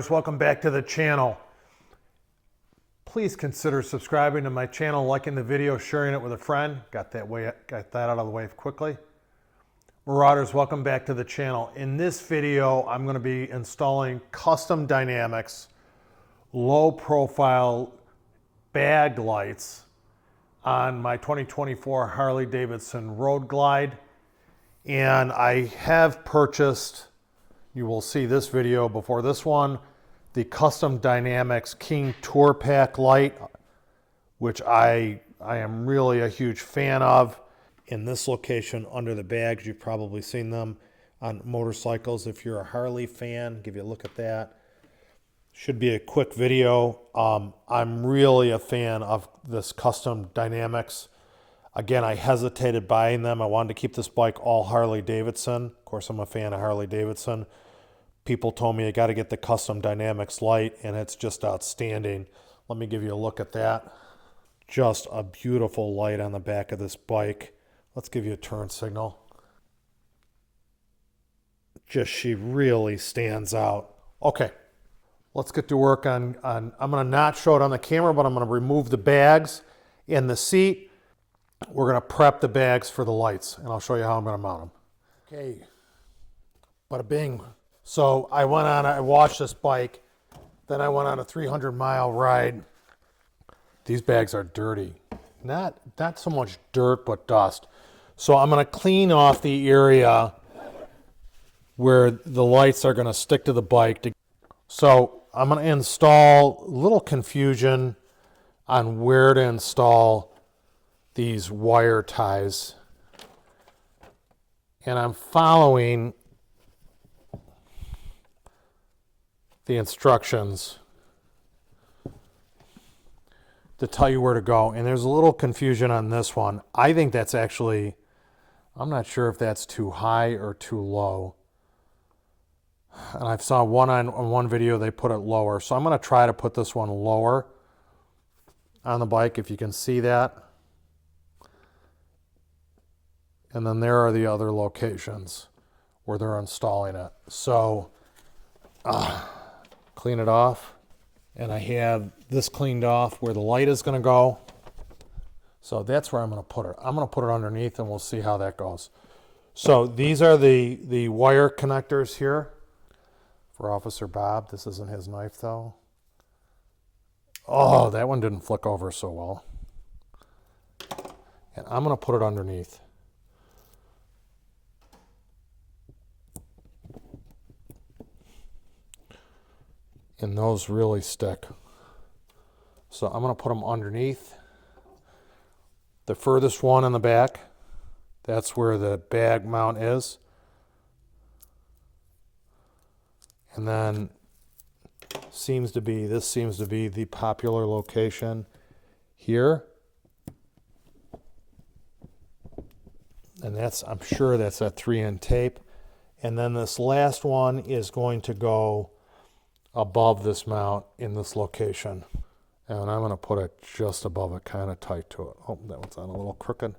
Marauders, welcome back to the channel. Please consider subscribing to my channel, liking the video, sharing it with a friend. Got that out of the way quickly. Marauders, welcome back to the channel. In this video, I'm going to be installing custom dynamics, low profile bag lights on my 2024 Harley-Davidson Road Glide. And I have purchased, you will see this video before this one, the Custom Dynamics King Tour Pack light, which I am really a huge fan of. In this location under the bags, you've probably seen them on motorcycles. If you're a Harley fan, give you a look at that. Should be a quick video. I'm really a fan of this Custom Dynamics. Again, I hesitated buying them. I wanted to keep this bike all Harley-Davidson. Of course, I'm a fan of Harley-Davidson. People told me I got to get the Custom Dynamics light, and it's just outstanding. Let me give you a look at that. Just a beautiful light on the back of this bike. Let's give you a turn signal. She really stands out. Okay, let's get to work on I'm going to not show it on the camera, but I'm going to remove the bags and the seat. We're going to prep the bags for the lights, and I'll show you how I'm going to mount them. Okay, bada bing. So I washed this bike, then I went on a 300-mile ride. These bags are dirty. Not so much dirt, but dust. So I'm going to clean off the area where the lights are going to stick to the bike. So I'm going to install, a little confusion on where to install these wire ties. And I'm following the instructions to tell you where to go. And there's a little confusion on this one. I think that's actually, I'm not sure if that's too high or too low. And I saw on one video they put it lower. So I'm going to try to put this one lower on the bike, if you can see that. And then there are the other locations where they're installing it. So clean it off. And I have this cleaned off where the light is going to go. So that's where I'm going to put it. I'm going to put it underneath, and we'll see how that goes. So these are the wire connectors here for Officer Bob. This isn't his knife, though. Oh, that one didn't flick over so well. And I'm going to put it underneath. And those really stick. So I'm going to put them underneath. The furthest one in the back, that's where the bag mount is. And then this seems to be the popular location here. And I'm sure that's that 3N tape. And then this last one is going to go above this mount in this location. And I'm going to put it just above it, kind of tight to it. Oh, that one's on a little crooked.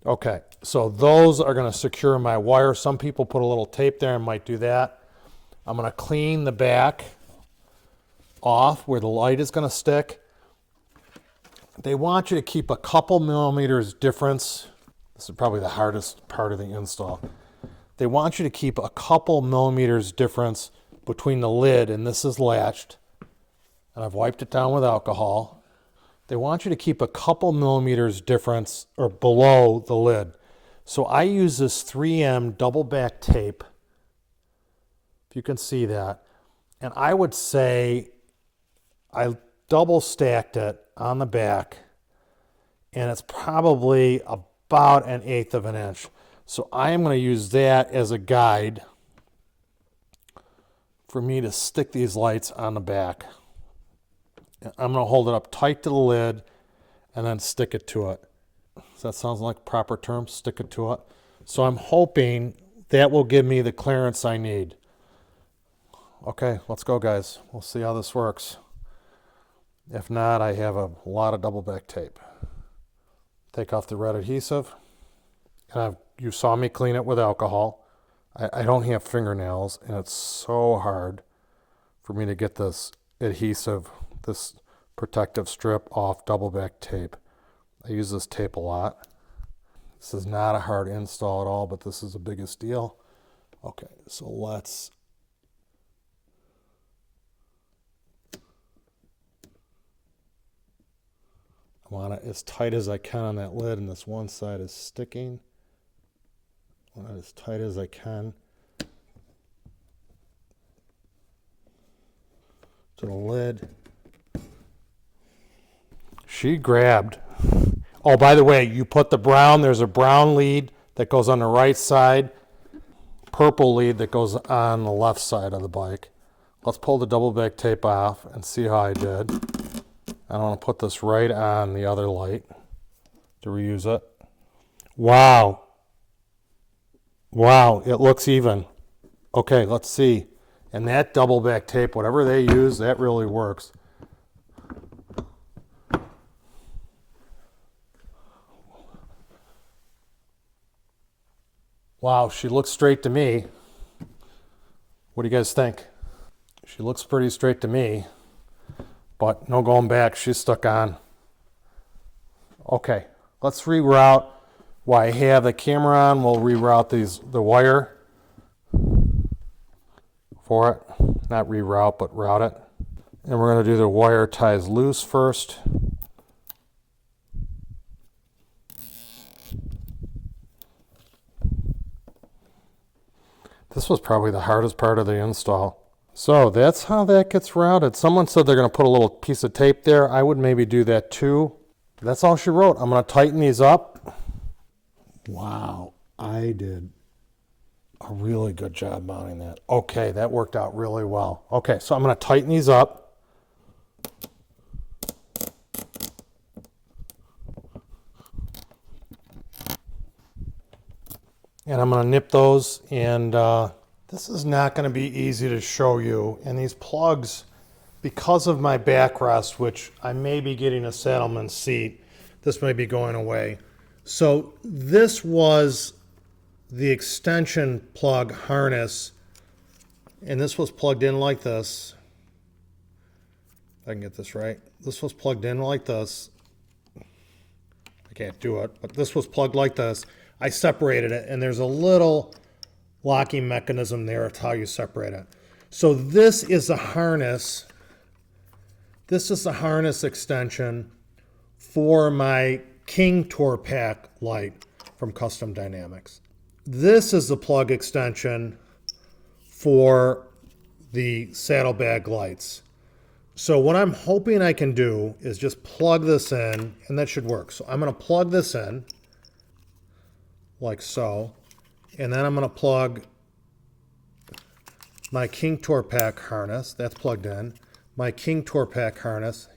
Okay, so those are going to secure my wire. Some people put a little tape there and might do that. I'm going to clean the back off where the light is going to stick. They want you to keep a couple millimeters difference. This is probably the hardest part of the install. They want you to keep a couple millimeters difference between the lid, and this is latched, and I've wiped it down with alcohol. They want you to keep a couple millimeters difference or below the lid. So I use this 3M double back tape, if you can see that, and I would say I double stacked it on the back, and it's probably about 1/8 of an inch. So I am going to use that as a guide for me to stick these lights on the back. I'm going to hold it up tight to the lid and then stick it to it. Does that sound like proper term? Stick it to it. So I'm hoping that will give me the clearance I need. Okay, let's go, guys. We'll see how this works. If not, I have a lot of double back tape. Take off the red adhesive. And you saw me clean it with alcohol. I don't have fingernails, and it's so hard for me to get this adhesive, this protective strip off double back tape. I use this tape a lot. This is not a hard install at all, but this is the biggest deal. Okay, so let's I want it as tight as I can on that lid, and this one side is sticking. I want it as tight as I can to the lid. She grabbed. Oh, by the way, you put the brown, there's a brown lead that goes on the right side, purple lead that goes on the left side of the bike. Let's pull the double back tape off and see how I did. I want to put this right on the other light to reuse it. Wow. Wow, it looks even. Okay, let's see. And that double back tape, whatever they use, that really works. Wow, she looks straight to me. What do you guys think? She looks pretty straight to me, but no going back. She's stuck on. Okay, let's reroute. While I have the camera on, we'll reroute the wire for it. Not reroute, but route it. And we're going to do the wire ties loose first. This was probably the hardest part of the install. So that's how that gets routed. Someone said they're going to put a little piece of tape there. I would maybe do that too. That's all she wrote. I'm going to tighten these up. Wow, I did a really good job mounting that. Okay, that worked out really well. Okay, so I'm going to tighten these up. And I'm going to nip those, and this is not going to be easy to show you. And these plugs, because of my backrest, which I may be getting a saddleman seat, this may be going away. So this was the extension plug harness, and this was plugged in like this. If I can get this right. This was plugged in like this. I can't do it, but this was plugged like this. I separated it, and there's a little locking mechanism there. It's how you separate it. So this is the harness. This is the harness extension for my King Tour Pack light from Custom Dynamics. This is the plug extension for the saddlebag lights. So what I'm hoping I can do is just plug this in, and that should work. So I'm going to plug this in like so, and then I'm going to plug my King Tour Pack harness, that's plugged in, my King Tour Pack harness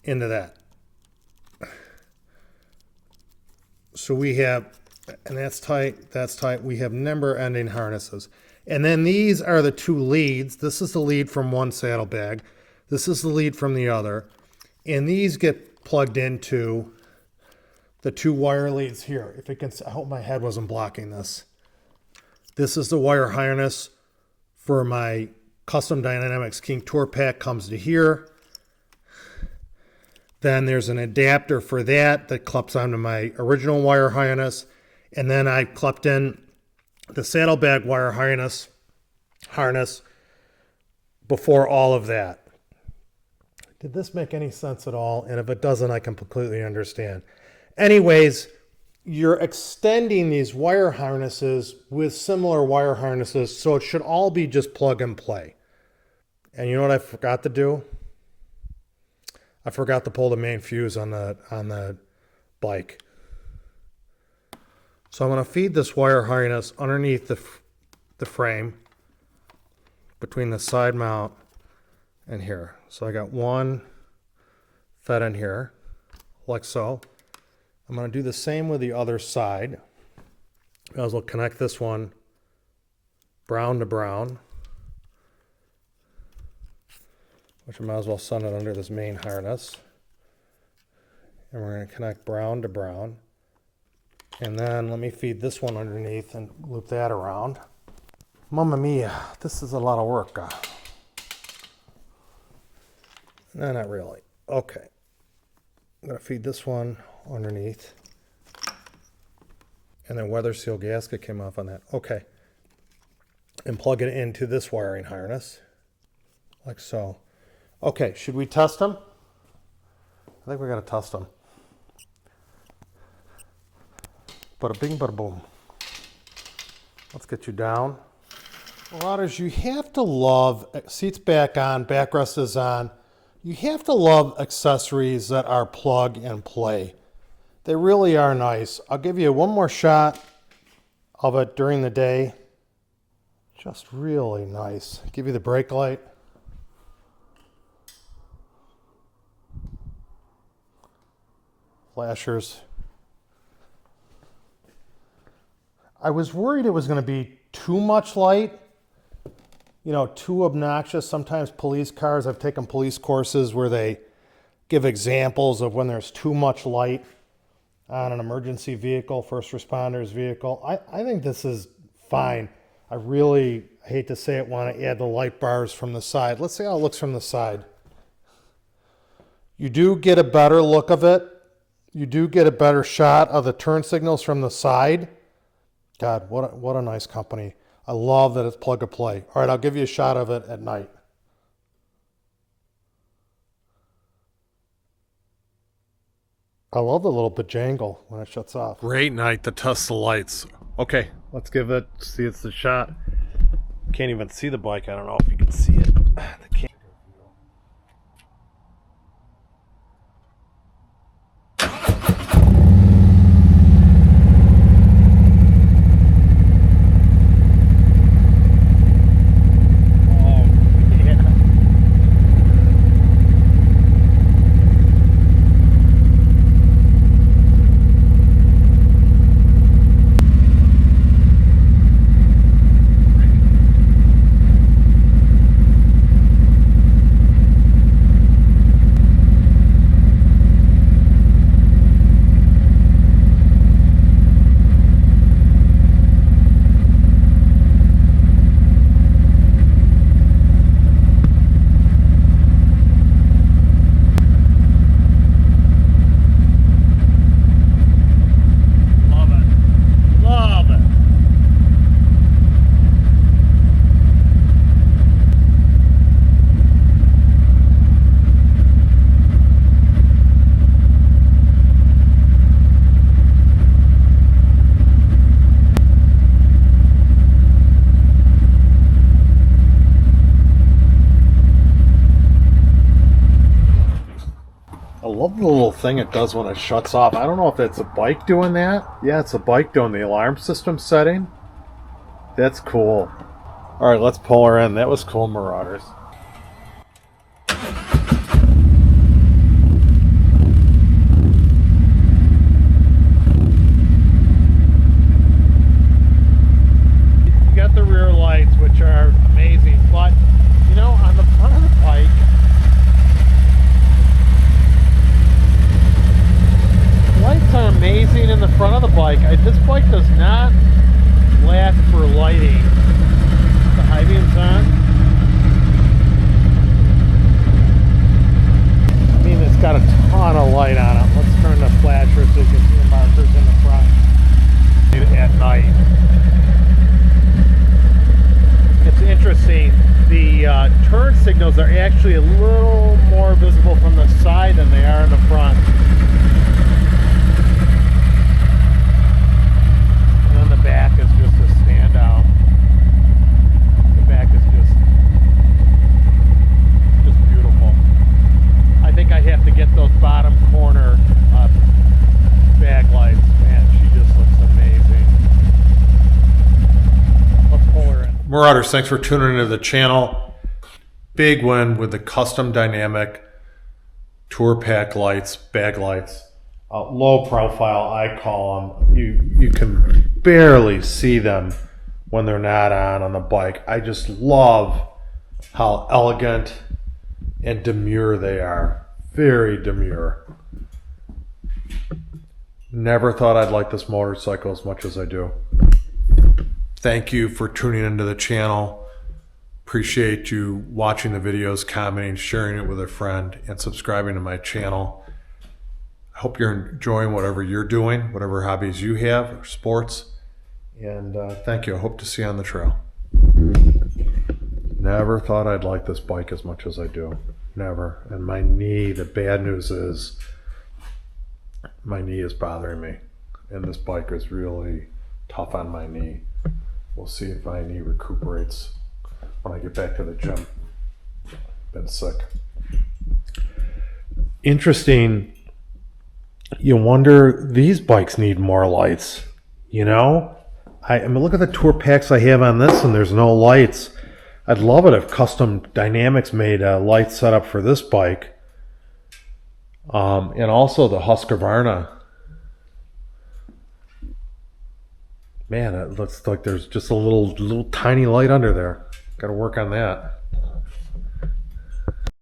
into that. So we have, and that's tight, we have number ending harnesses. And then these are the two leads. This is the lead from one saddlebag. This is the lead from the other. And these get plugged into the two wire leads here. If it can, I hope my head wasn't blocking this. This is the wire harness for my Custom Dynamics King Tour Pack, comes to here. Then there's an adapter for that clips onto my original wire harness. And then I clipped in the saddlebag wire harness before all of that. Did this make any sense at all? And if it doesn't, I can completely understand. Anyways, you're extending these wire harnesses with similar wire harnesses, so it should all be just plug and play. And you know what I forgot to do? I forgot to pull the main fuse on the bike. So I'm going to feed this wire harness underneath the frame between the side mount and here. So I got one fed in here, like so. I'm going to do the same with the other side. Might as well connect this one brown to brown, which I might as well send it under this main harness. And we're going to connect brown to brown. And then let me feed this one underneath and loop that around. Mamma mia, this is a lot of work. No, not really. Okay. I'm going to feed this one underneath. And then weather seal gasket came off on that. Okay. And plug it into this wiring harness. Like so. Okay, should we test them? I think we got to test them. Bada bing, bada boom. Let's get you down. Marauders, you have to love, seats back on, backrest is on. You have to love accessories that are plug and play. They really are nice. I'll give you one more shot of it during the day. Just really nice. Give you the brake light. Flashers. I was worried it was going to be too much light, you know, too obnoxious. Sometimes police cars, I've taken police courses where they give examples of when there's too much light on an emergency vehicle, first responders vehicle. I think this is fine. I really hate to say it, want to add the light bars from the side. Let's see how it looks from the side. You do get a better look of it. You do get a better shot of the turn signals from the side. God, what a nice company. I love that it's plug and play. All right, I'll give you a shot of it at night. I love the little bajangle when it shuts off. Great night to test the lights. Okay, let's give it, see it's the shot. Can't even see the bike. I don't know if you can see it. I love the little thing it does when it shuts off. I don't know if it's a bike doing that. Yeah, it's a bike doing the alarm system setting. That's cool. All right, let's pull her in. That was cool, Marauders. You got the rear lights, which are amazing, but you know, on the front of the bike, lights are amazing in the front of the bike. This bike does not lack for lighting. The high beam's on. I mean, it's got a ton of light on it. Let's turn the flashers so you can see the markers in the front. At night. It's interesting. The turn signals are actually a little more visible from the side than they are in the front. Back is just a standout. The back is just beautiful. I think I have to get those bottom corner bag lights. Man, she just looks amazing. Let's pull her in. Marauders, thanks for tuning into the channel. Big win with the custom dynamic tour pack lights, bag lights. Low profile, I call them. You can barely see them when they're not on the bike. I just love how elegant and demure they are. Very demure. Never thought I'd like this motorcycle as much as I do. Thank you for tuning into the channel. Appreciate you watching the videos, commenting, sharing it with a friend, and subscribing to my channel. I hope you're enjoying whatever you're doing, whatever hobbies you have, or sports. And thank you. I hope to see you on the trail. Never thought I'd like this bike as much as I do. Never. And my knee, the bad news is my knee is bothering me. And this bike is really tough on my knee. We'll see if my knee recuperates when I get back to the gym. Been sick. Interesting. You wonder, these bikes need more lights. You know? I mean, look at the tour packs I have on this, and there's no lights. I'd love it if Custom Dynamics made a light setup for this bike. And also the Husqvarna. Man, it looks like there's just a little tiny light under there. Got to work on that.